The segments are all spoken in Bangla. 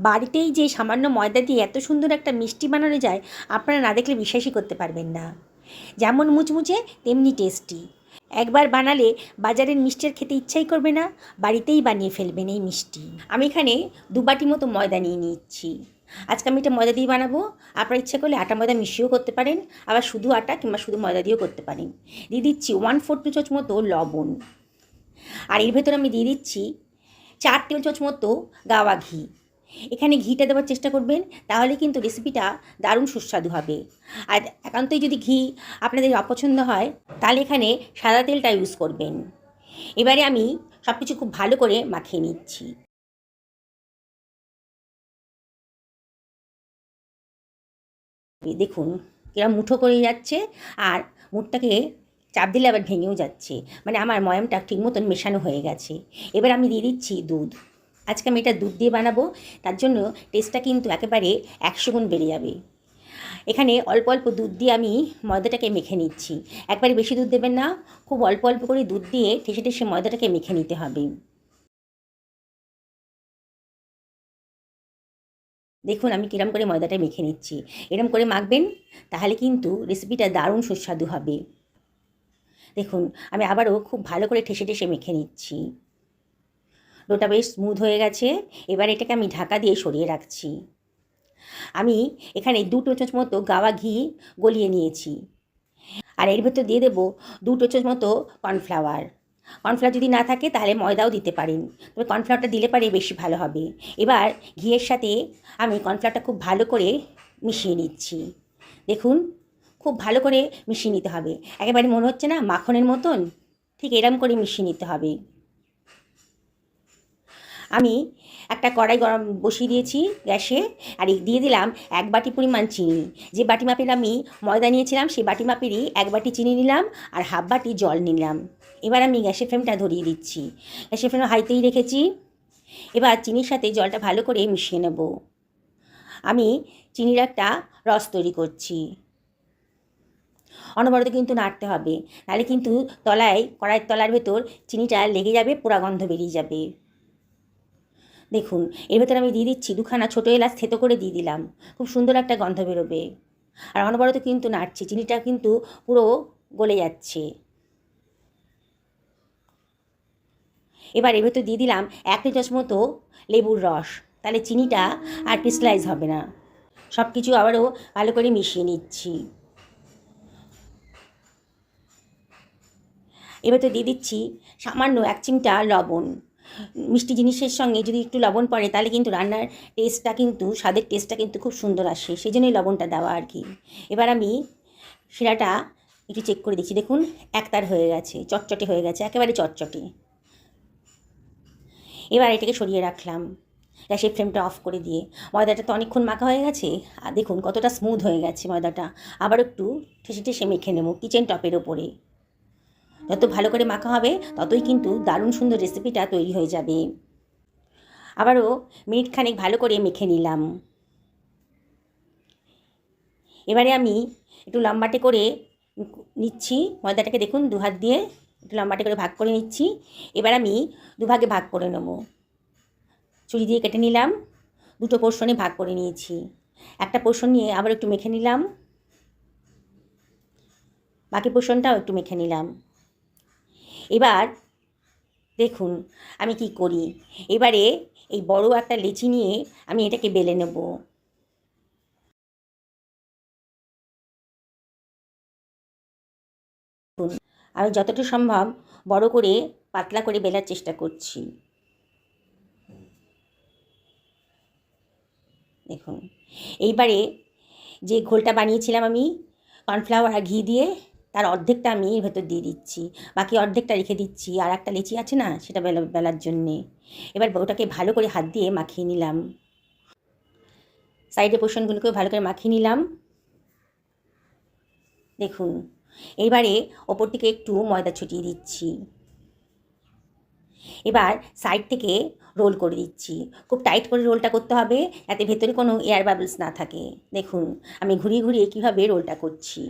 বাড়িতেই যে সামান্য ময়দা দিয়ে এত সুন্দর একটা মিষ্টি বানানো যায়, আপনারা না দেখলে বিশ্বাসই করতে পারবেন না। যেমন মুচমুচে তেমনি টেস্টি। একবার বানালে বাজারের মিষ্টির খেতে ইচ্ছাই করবে না, বাড়িতেই বানিয়ে ফেলবেন এই মিষ্টি। আমি এখানে 2 বাটি মতো ময়দা নিয়ে নিচ্ছি। আজকে আমি এটা ময়দা দিয়ে বানাবো। আপনার ইচ্ছা করলে আটা ময়দা মিশিয়েও করতে পারেন, আবার শুধু আটা কিংবা শুধু ময়দা দিয়েও করতে পারেন। দিয়ে দিচ্ছি 1/4 চামচ মতো লবণ। আর এর ভেতরে আমি দিয়ে দিচ্ছি 4 টেবিল চামচ মতো গাওয়া ঘি। এখানে ঘিটা দেওয়ার চেষ্টা করবেন, তাহলে কিন্তু রেসিপিটা দারুণ সুস্বাদু হবে। আর একান্তই যদি ঘি আপনাদের অপছন্দ হয়, তাহলে এখানে সাদা তেলটা ইউজ করবেন। এবারে আমি সব কিছু খুব ভালো করে মাখিয়ে নিচ্ছি। দেখুন কিরম মুঠো করে যাচ্ছে, আর মুঠটাকে চাপ দিলে আবার ভেঙেও যাচ্ছে। মানে আমার ময়ামটা ঠিক মতন মেশানো হয়ে গেছে। এবার আমি দিয়ে দিচ্ছি দুধ। আজকে আমি এটা দুধ দিয়ে বানাবো, তার জন্য টেস্টটা কিন্তু একেবারে 100 গুণ বেড়ে যাবে। এখানে অল্প অল্প দুধ দিয়ে আমি ময়দাটাকে মেখে নিচ্ছি। একবারে বেশি দুধ দেবেন না, খুব অল্প অল্প করে দুধ দিয়ে ঠেসে ঠেসে ময়দাটাকে মেখে নিতে হবে। দেখুন আমি কিরম করে ময়দাটা মেখে নিচ্ছি। এরম করে মাখবেন, তাহলে কিন্তু রেসিপিটা দারুণ সুস্বাদু হবে। দেখুন আমি আবারও খুব ভালো করে ঠেসে ঠেসে মেখে নিচ্ছি। ডোটা বেশ স্মুথ হয়ে গেছে। এবার এটাকে আমি ঢাকা দিয়ে সরিয়ে রাখছি। আমি এখানে 2 টেবিল চামচ মতো গাওয়া ঘি গলিয়ে নিয়েছি। আর এর ভেতর দিয়ে দেবো 2 টেবিল চামচ মতো কর্নফ্লাওয়ার। কর্নফ্লাওয়ার যদি না থাকে তাহলে ময়দাও দিতে পারেন, তবে কর্নফ্লাওয়ারটা দিলে পারে বেশি ভালো হবে। এবার ঘিয়ের সাথে আমি কর্নফ্লাওয়ারটা খুব ভালো করে মিশিয়ে নিচ্ছি। দেখুন খুব ভালো করে মিশিয়ে নিতে হবে, একেবারে মনে হচ্ছে না মাখনের মতন, ঠিক এরম করে মিশিয়ে নিতে হবে। আমি একটা কড়াই গরম বসিয়ে দিয়েছি গ্যাসে, আর দিয়ে দিলাম 1 বাটি পরিমাণ চিনি। যে বাটি মাপের আমি ময়দা নিয়েছিলাম সেই বাটি মাপেরই 1 বাটি চিনি নিলাম, আর হাফ বাটি জল নিলাম। এবার আমি গ্যাসের ফ্লেমটা ধরিয়ে দিচ্ছি। গ্যাসের ফ্লেম হাইতেই রেখেছি। এবার চিনির সাথে জলটা ভালো করে মিশিয়ে নেব। আমি চিনির একটা রস তৈরি করছি। অনবরত কিন্তু নাড়তে হবে, নাহলে কিন্তু কড়াইয়ের তলার ভেতর চিনিটা লেগে যাবে, পোড়া গন্ধ বেরিয়ে যাবে। দেখুন এর ভেতরে আমি দিয়ে দিচ্ছি 2খানা ছোটো এলাচ থেতো করে দিয়ে দিলাম। খুব সুন্দর একটা গন্ধ বেরোবে। আর অনবরত কিন্তু নাড়ছি, চিনিটা কিন্তু পুরো গলে যাচ্ছে। এবার এর ভেতর দিয়ে দিলাম 1 টেবিল চামচ মতো লেবুর রস, তাহলে চিনিটা আর ক্রিস্টালাইজ হবে না। সব কিছু আবারও ভালো করে মিশিয়ে নিচ্ছি। এবার তো দিয়ে দিচ্ছি সামান্য 1 চিমটা লবণ। মিষ্টি জিনিসের সঙ্গে যদি একটু লবণ পড়ে, তাহলে কিন্তু রান্নার টেস্টটা কিন্তু স্বাদের টেস্টটা কিন্তু খুব সুন্দর আসে, সেই জন্যই লবণটা দেওয়া আর কি। এবার আমি শিরাটা একটু চেক করে দিচ্ছি। দেখুন একতার হয়ে গেছে, চটচটে হয়ে গেছে, একেবারে চটচটে। এবার এটাকে সরিয়ে রাখলাম গ্যাসের ফ্লেমটা অফ করে দিয়ে। ময়দাটা তো অনেকক্ষণ মাখা হয়ে গেছে, আর দেখুন কতটা স্মুথ হয়ে গেছে ময়দাটা। আবার একটু ঠেসে ঠেসে মেখে নেব কিচেন টপের ওপরে। যত ভালো করে মাখা হবে ততই কিন্তু দারুণ সুন্দর রেসিপিটা তৈরি হয়ে যাবে। আবারও মিনিট খানেক ভালো করে মেখে নিলাম। এবারে আমি একটু লম্বাটে করে নিচ্ছি ময়দাটাকে। দেখুন 2 হাত দিয়ে একটু লম্বাটে করে ভাগ করে নিচ্ছি। এবার আমি 2 ভাগে ভাগ করে নেব। ছুরি দিয়ে কেটে নিলাম, 2টো পোর্শনে ভাগ করে নিয়েছি। একটা পোর্শন নিয়ে আবার একটু মেখে নিলাম, বাকি পোর্শনটাও একটু মেখে নিলাম। এবার দেখুন আমি কি করি। এবারে এই বড় একটা লেচি নিয়ে আমি এটাকে বেলে নেব। আমি যতটা সম্ভব বড় করে পাতলা করে বেলার চেষ্টা করছি। দেখুন এইবারে যে ঘোলটা বানিয়েছিলাম আমি কর্নফ্লাওয়ার আর ঘি দিয়ে, তার অর্ধেকটা আমি এর ভেতর দিয়ে দিচ্ছি, বাকি অর্ধেকটা রেখে দিচ্ছি আর একটা লেচি আছে না সেটা বেলার জন্যে। এবার ওটাকে ভালো করে হাত দিয়ে মাখিয়ে নিলাম, সাইডে পোর্শনগুলোকেও ভালো করে মাখিয়ে নিলাম। দেখুন এইবারে ওপর থেকে একটু ময়দা ছড়িয়ে দিচ্ছি। এবার সাইড থেকে রোল করে দিচ্ছি। খুব টাইট করে রোলটা করতে হবে, যাতে ভেতরে কোনো এয়ার বাবলস না থাকে। দেখুন আমি ঘুরিয়ে ঘুরিয়ে কীভাবে রোলটা করছি।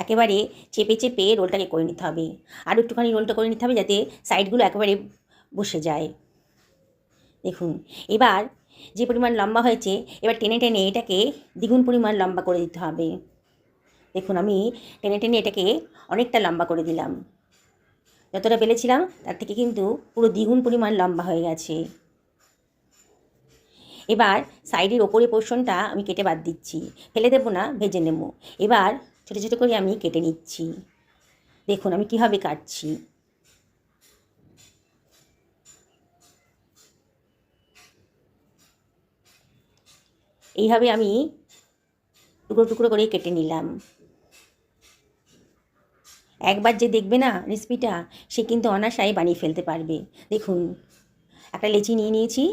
একেবারে চেপে চেপে রোলটাকে করে নিতে হবে। আর একটুখানি রোলটা করে নিতে হবে যাতে সাইডগুলো একেবারে বসে যায়। দেখুন, এবার যে পরিমাণ লম্বা হয়েছে, এবার টেনে টেনে এটাকে দ্বিগুণ পরিমাণ লম্বা করে দিতে হবে। দেখুন, আমি টেনে টেনে এটাকে অনেকটা লম্বা করে দিলাম। যতটা বেলেছিলাম তার থেকে কিন্তু পুরো দ্বিগুণ পরিমাণ লম্বা হয়ে গেছে। এবার সাইডের ওপরে পোর্শনটা আমি কেটে বাদ দিচ্ছি, ফেলে দেবো না, ভেজে নেব। এবার ছোটো ছোটো করে আমি কেটে নিচ্ছি। দেখুন আমি কীভাবে কাটছি। এইভাবে আমি টুকরো টুকরো করে কেটে নিলাম। একবার যে দেখবে না রেসিপিটা, সে কিন্তু অনায়াসেই বানিয়ে ফেলতে পারবে। দেখুন, একটা লেচি নিয়ে নিয়েছি।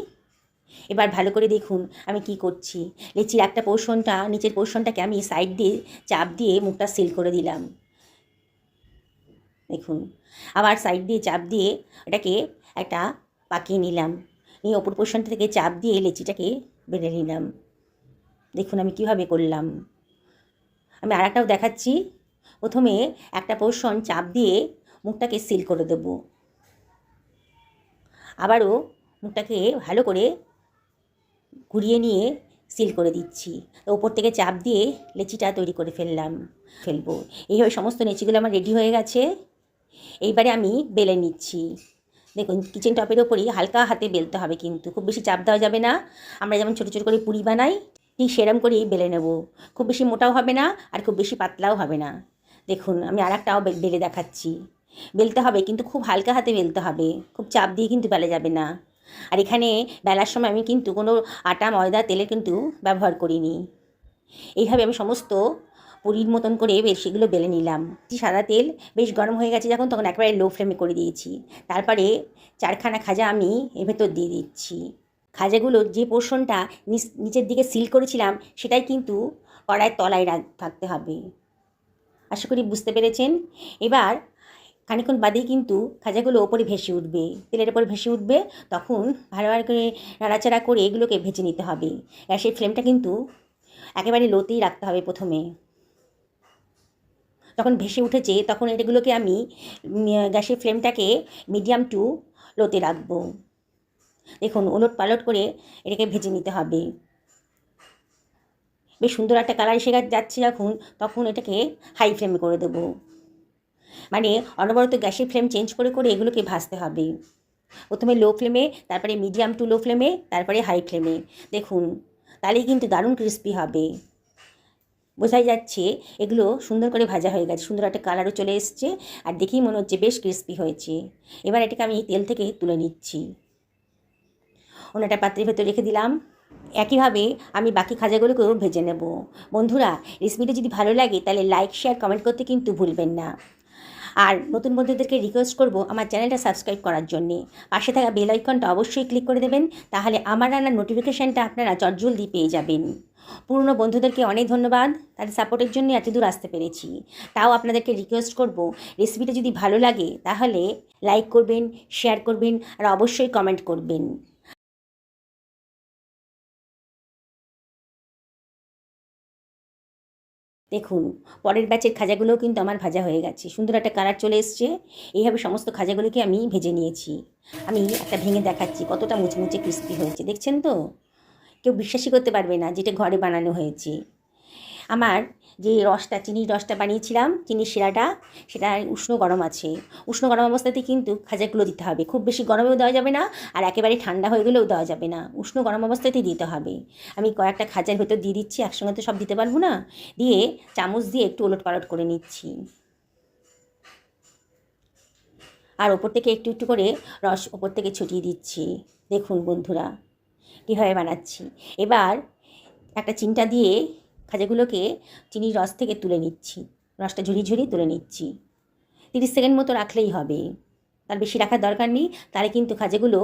এবার ভালো করে দেখুন আমি কি করছি। লেচির একটা পোর্শনটা, নিচের পোর্শনটাকে আমি সাইড দিয়ে চাপ দিয়ে মুখটা সিল করে দিলাম। দেখুন, আবার সাইড দিয়ে চাপ দিয়ে এটাকে একটা পাকিয়ে নিলাম। নিয়ে ওপর পোর্শনটা থেকে চাপ দিয়ে লেচিটাকে বেঁধে নিলাম। দেখুন আমি কিভাবে করলাম। আমি আর একটাও দেখাচ্ছি। প্রথমে একটা পোর্শন চাপ দিয়ে মুখটাকে সিল করে দেব। আবারও মুখটাকে ভালো করে ঘুরিয়ে নিয়ে সিল করে দিচ্ছি। তো ওপর থেকে চাপ দিয়ে লেচিটা তৈরি করে ফেলবো। এইভাবে সমস্ত লেচিগুলো আমার রেডি হয়ে গেছে। এইবারে আমি বেলে নিচ্ছি। দেখুন, কিচেন টপের ওপরই হালকা হাতে বেলতে হবে, কিন্তু খুব বেশি চাপ দেওয়া যাবে না। আমরা যেমন ছোটো ছোটো করে পুরি বানাই, ঠিক সেরকম করেই বেলে নেব। খুব বেশি মোটাও হবে না আর খুব বেশি পাতলাও হবে না। দেখুন আমি আর একটাও বেলে দেখাচ্ছি। বেলতে হবে কিন্তু খুব হালকা হাতে বেলতে হবে, খুব চাপ দিয়ে কিন্তু বেলা যাবে না। আর এখানে বেলার সময় আমি কিন্তু কোনো আটা, ময়দা, তেলের কিন্তু ব্যবহার করিনি। এইভাবে আমি সমস্ত পুরির মতন করে সেগুলো বেলে নিলাম। সাদা তেল বেশ গরম হয়ে গেছে যখন, তখন একেবারে লো ফ্লেমে করে দিয়েছি। তারপরে 4খানা খাজা আমি এর ভেতর দিয়ে দিচ্ছি। খাজাগুলোর যে পোর্শনটা নিচের দিকে সিল করেছিলাম, সেটাই কিন্তু কড়াইয়ের তলায় থাকতে হবে। আশা করি বুঝতে পেরেছেন। এবার খানিকক্ষণ বাদেই কিন্তু খাজাগুলো ওপরে ভেসে উঠবে, তেলের ওপরে ভেসে উঠবে। তখন ভালো করে নাড়াচাড়া করে এগুলোকে ভেজে নিতে হবে। গ্যাসের ফ্লেমটা কিন্তু একেবারে লোতেই রাখতে হবে প্রথমে। যখন ভেসে উঠেছে তখন এগুলোকে আমি গ্যাসের ফ্লেমটাকে মিডিয়াম টু লোতে রাখবো। দেখুন ওলট পালট করে এটাকে ভেজে নিতে হবে। বেশ সুন্দর একটা কালার এসে যাচ্ছে যখন, তখন এটাকে হাই ফ্লেমে করে দেবো। মানে অনবরত গ্যাসের ফ্লেম চেঞ্জ করে করে এগুলোকে ভাজতে হবে। প্রথমে লো ফ্লেমে, তারপরে মিডিয়াম টু লো ফ্লেমে, তারপরে হাই ফ্লেমে। দেখুন তাহলেই কিন্তু দারুণ ক্রিস্পি হবে। বোঝাই যাচ্ছে এগুলো সুন্দর করে ভাজা হয়ে গেছে, সুন্দর একটা কালারও চলে এসছে, আর দেখেই মনে হচ্ছে বেশ ক্রিস্পি হয়েছে। এবার এটাকে আমি তেল থেকে তুলে নিচ্ছি। অন্য একটা পাত্রের ভেতর রেখে দিলাম। একইভাবে আমি বাকি খাজাগুলোকেও ভেজে নেব। বন্ধুরা, রেসিপিটা যদি ভালো লাগে তাহলে লাইক, শেয়ার, কমেন্ট করতে কিন্তু ভুলবেন না। আর নতুন বন্ধুদেরকে রিকোয়েস্ট করব আমার চ্যানেলটা সাবস্ক্রাইব করার জন্যে। পাশে থাকা বেল আইকনটা অবশ্যই ক্লিক করে দেবেন, তাহলে আমার রান্নার নোটিফিকেশানটা আপনারা জলদি পেয়ে যাবেন। পুরনো বন্ধুদেরকে অনেক ধন্যবাদ, তাদের সাপোর্টের জন্য এত দূর আসতে পেরেছি। তাও আপনাদেরকে রিকোয়েস্ট করব, রেসিপিটা যদি ভালো লাগে তাহলে লাইক করবেন, শেয়ার করবেন, আর অবশ্যই কমেন্ট করবেন। দেখুন পরের ব্যাচের খাজাগুলোও কিন্তু আমার ভাজা হয়ে গেছে, সুন্দর একটা কালার চলে এসছে। এইভাবে সমস্ত খাজাগুলোকে আমি ভেজে নিয়েছি। আমি একটা ভেঙে দেখাচ্ছি কতটা মুচমুচে ক্রিস্পি হয়েছে, দেখছেন তো? কেউ বিশ্বাসই করতে পারবে না যেটা ঘরে বানানো হয়েছে। আমার যে রসটা, চিনির রসটা বানিয়েছিলাম, চিনির শিরাটা, সেটা উষ্ণ গরম আছে। উষ্ণ গরম অবস্থাতেই কিন্তু খাজাগুলো দিতে হবে। খুব বেশি গরমেও দেওয়া যাবে না, আর একেবারে ঠান্ডা হয়ে গেলেও দেওয়া যাবে না। উষ্ণ গরম অবস্থাতেই দিতে হবে। আমি কয়েকটা খাজার ভেতর দিয়ে দিচ্ছি, একসঙ্গে তো সব দিতে পারবো না। দিয়ে চামচ দিয়ে একটু ওলট পালট করে নিচ্ছি। আর ওপর থেকে একটু একটু করে রস ওপর থেকে ছড়িয়ে দিচ্ছি। দেখুন বন্ধুরা কীভাবে বানাচ্ছি। এবার একটা চিমটা দিয়ে খাজাগুলোকে চিনির রস থেকে তুলে নিচ্ছি। রসটা ঝরিয়ে ঝরিয়ে তুলে নিচ্ছি। 30 সেকেন্ড মতো রাখলেই হবে, তার বেশি রাখার দরকার নেই। তাহলে কিন্তু খাজাগুলো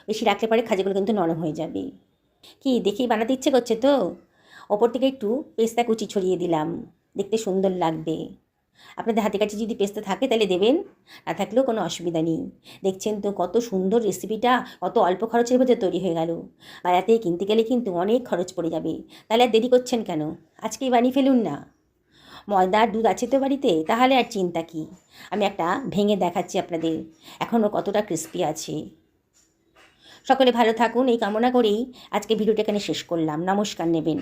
বেশি রাখলে পরে খাজাগুলো কিন্তু নরম হয়ে যাবে। কি দেখেই বানাতে ইচ্ছে করছে তো? ওপর থেকে একটু পেস্তা কুচি ছড়িয়ে দিলাম, দেখতে সুন্দর লাগবে। আপনাদের হাতে কাছে যদি পেস্তা থাকে তাহলে দেবেন, না থাকলেও কোনো অসুবিধা নেই। দেখছেন তো কত সুন্দর রেসিপিটা, কত অল্প খরচের মধ্যে তৈরি হয়ে গেল। বাজার থেকে কিনতে গেলে কিন্তু অনেক খরচ পড়ে যাবে। তাহলে আর দেরি করছেন কেন? আজকেই বানিয়ে ফেলুন না। ময়দা আর দুধ আছে তো বাড়িতে, তাহলে আর চিন্তা কি। আমি একটা ভেঙে দেখাচ্ছি আপনাদের, এখনও কতটা ক্রিস্পি আছে। সকলে ভালো থাকুন এই কামনা করেই আজকে ভিডিওটা এখানে শেষ করলাম। নমস্কার নেবেন।